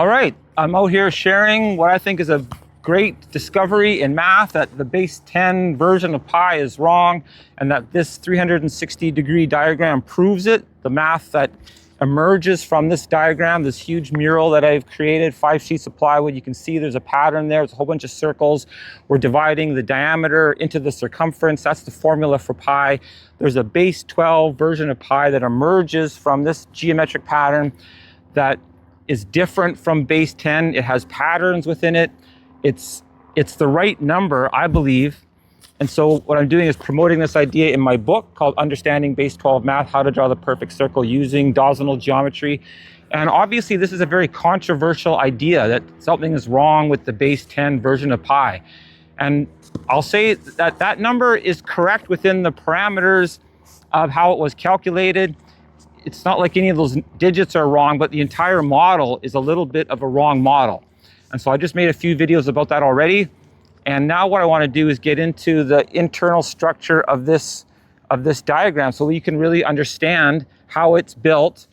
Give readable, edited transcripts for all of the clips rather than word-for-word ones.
All right, I'm out here sharing what I think is a great discovery in math, that the base 10 version of pi is wrong, and that this 360-degree diagram proves it. The math that emerges from this diagram, this huge mural that I've created, 5 sheets of plywood, you can see there's a pattern there. There's a whole bunch of circles. We're dividing the diameter into the circumference. That's the formula for pi. There's a base 12 version of pi that emerges from this geometric pattern that is different from base 10. It has patterns within it. It's the right number, I believe. And so what I'm doing is promoting this idea in my book called Understanding Base 12 Math, How to Draw the Perfect Circle Using Dozanal Geometry. And obviously this is a very controversial idea that something is wrong with the base 10 version of pi. And I'll say that that number is correct within the parameters of how it was calculated. It's not like any of those digits are wrong, but the entire model is a little bit of a wrong model. And so I just made a few videos about that already. And now what I want to do is get into the internal structure of this diagram so you can really understand how it's built,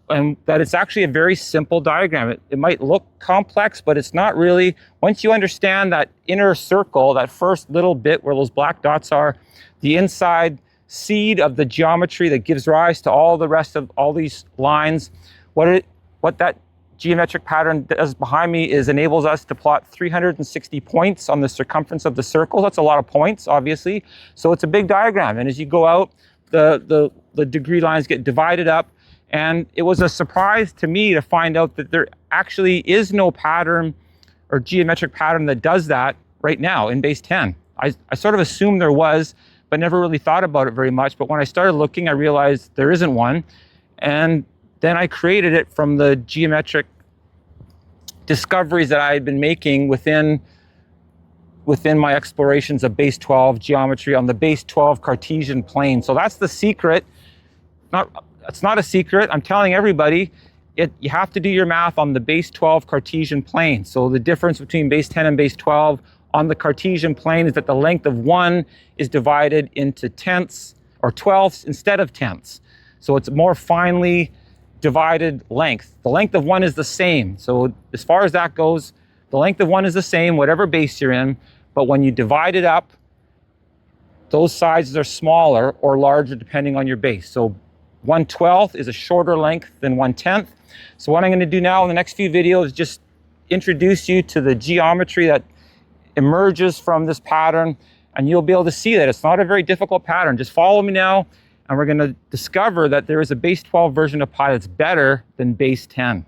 and that it's actually a very simple diagram. It might look complex, but it's not really. Once you understand that inner circle, that first little bit where those black dots are, the inside seed of the geometry that gives rise to all the rest of all these lines, what that geometric pattern does behind me is enables us to plot 360 points on the circumference of the circle. That's a lot of points, obviously. So it's a big diagram. And as you go out, the degree lines get divided up. And it was a surprise to me to find out that there actually is no pattern or geometric pattern that does that right now in base 10. I sort of assumed there was, but never really thought about it very much. But when I started looking, I realized there isn't one. And then I created it from the geometric discoveries that I had been making within my explorations of base 12 geometry on the base 12 Cartesian plane. So that's the secret. It's not a secret. I'm telling everybody, you have to do your math on the base 12 Cartesian plane. So the difference between base 10 and base 12 on the Cartesian plane is that the length of 1 is divided into tenths or twelfths instead of tenths. So it's more finely divided length. The length of 1 is the same. So as far as that goes, the length of 1 is the same, whatever base you're in. But when you divide it up, those sizes are smaller or larger depending on your base. So 1/12 is a shorter length than 1/10. So what I'm going to do now in the next few videos is just introduce you to the geometry that emerges from this pattern, and you'll be able to see that it's not a very difficult pattern. Just follow me now, and we're going to discover that there is a base 12 version of pi that's better than base 10.